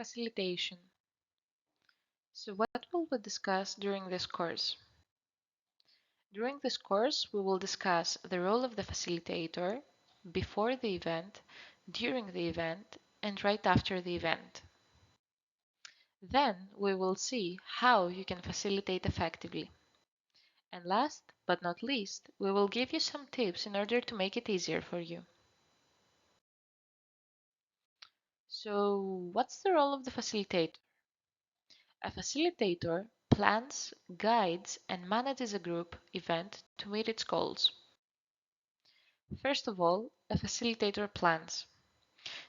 Facilitation. So what will we discuss during this course? During this course, we will discuss the role of the facilitator before the event, during the event, and right after the event. Then we will see how you can facilitate effectively. And last but not least, we will give you some tips in order to make it easier for you. So, what's the role of the facilitator? A facilitator plans, guides, and manages a group event to meet its goals. First of all, a facilitator plans.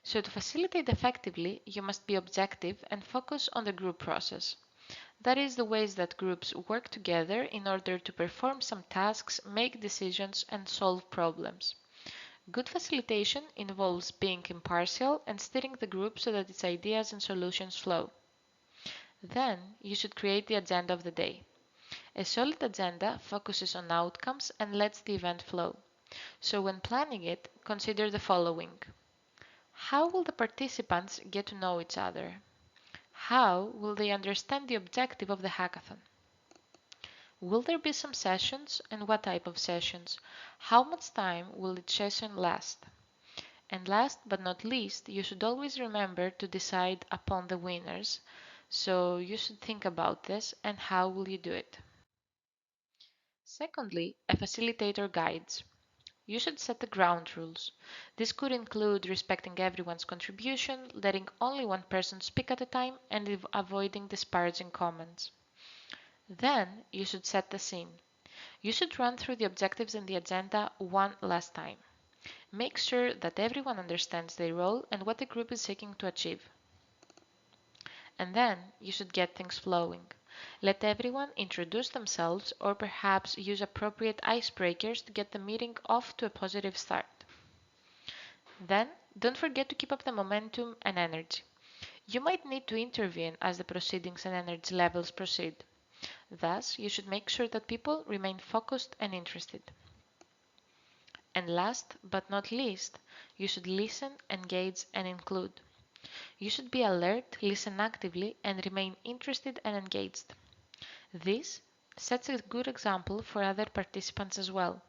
So to facilitate effectively, you must be objective and focus on the group process. That is the ways that groups work together in order to perform some tasks, make decisions, and solve problems. Good facilitation involves being impartial and steering the group so that its ideas and solutions flow. Then, you should create the agenda of the day. A solid agenda focuses on outcomes and lets the event flow. So when planning it, consider the following. How will the participants get to know each other? How will they understand the objective of the hackathon? Will there be some sessions, and what type of sessions? How much time will each session last? And last but not least, you should always remember to decide upon the winners. So you should think about this and how will you do it. Secondly, a facilitator guides. You should set the ground rules. This could include respecting everyone's contribution, letting only one person speak at a time, and avoiding disparaging comments. Then, you should set the scene. You should run through the objectives and the agenda one last time. Make sure that everyone understands their role and what the group is seeking to achieve. And then, you should get things flowing. Let everyone introduce themselves or perhaps use appropriate icebreakers to get the meeting off to a positive start. Then, don't forget to keep up the momentum and energy. You might need to intervene as the proceedings and energy levels proceed. Thus, you should make sure that people remain focused and interested. And last but not least, you should listen, engage, and include. You should be alert, listen actively, and remain interested and engaged. This sets a good example for other participants as well.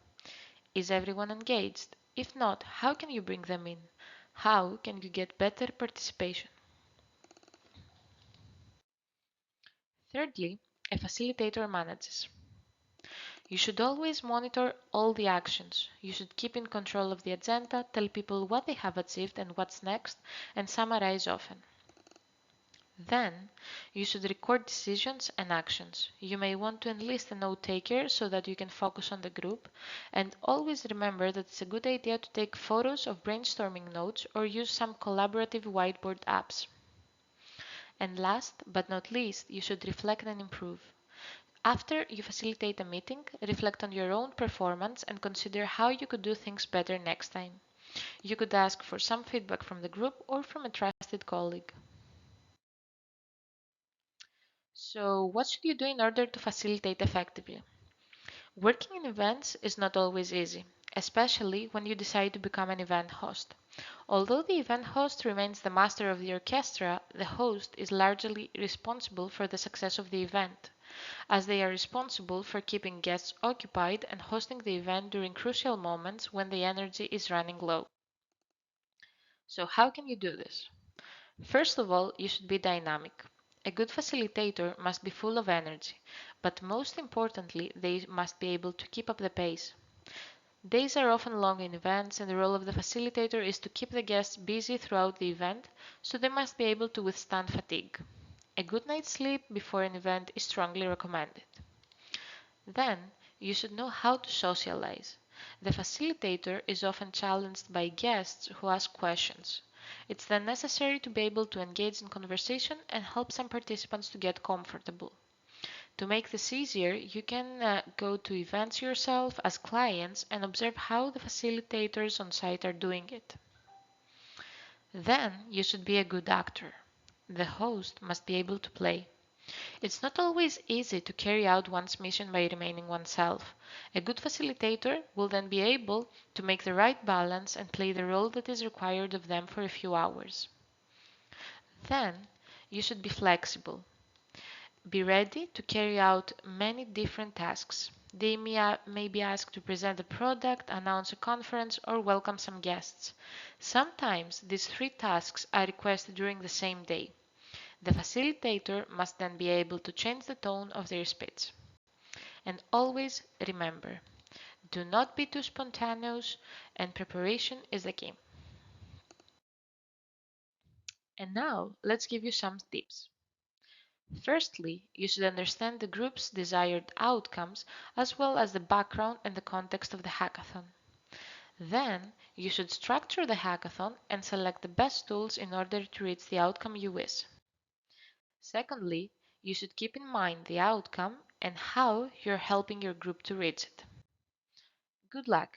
Is everyone engaged? If not, how can you bring them in? How can you get better participation? Thirdly, a facilitator manages. You should always monitor all the actions. You should keep in control of the agenda, tell people what they have achieved and what's next, and summarize often. Then, you should record decisions and actions. You may want to enlist a note taker so that you can focus on the group, and always remember that it's a good idea to take photos of brainstorming notes or use some collaborative whiteboard apps. And last but not least, you should reflect and improve. After you facilitate a meeting, reflect on your own performance and consider how you could do things better next time. You could ask for some feedback from the group or from a trusted colleague. So, what should you do in order to facilitate effectively? Working in events is not always easy, especially when you decide to become an event host. Although the event host remains the master of the orchestra, the host is largely responsible for the success of the event, as they are responsible for keeping guests occupied and hosting the event during crucial moments when the energy is running low. So, how can you do this? First of all, you should be dynamic. A good facilitator must be full of energy, but most importantly, they must be able to keep up the pace. Days are often long in events, and the role of the facilitator is to keep the guests busy throughout the event, so they must be able to withstand fatigue. A good night's sleep before an event is strongly recommended. Then, you should know how to socialize. The facilitator is often challenged by guests who ask questions. It's then necessary to be able to engage in conversation and help some participants to get comfortable. To make this easier, you can go to events yourself as clients and observe how the facilitators on site are doing it. Then, you should be a good actor. The host must be able to play. It's not always easy to carry out one's mission by remaining oneself. A good facilitator will then be able to make the right balance and play the role that is required of them for a few hours. Then, you should be flexible. Be ready to carry out many different tasks. They may be asked to present a product, announce a conference, or welcome some guests. Sometimes these three tasks are requested during the same day. The facilitator must then be able to change the tone of their speech. And always remember, do not be too spontaneous, and preparation is the key. And now, let's give you some tips. Firstly, you should understand the group's desired outcomes as well as the background and the context of the hackathon. Then, you should structure the hackathon and select the best tools in order to reach the outcome you wish. Secondly, you should keep in mind the outcome and how you're helping your group to reach it. Good luck!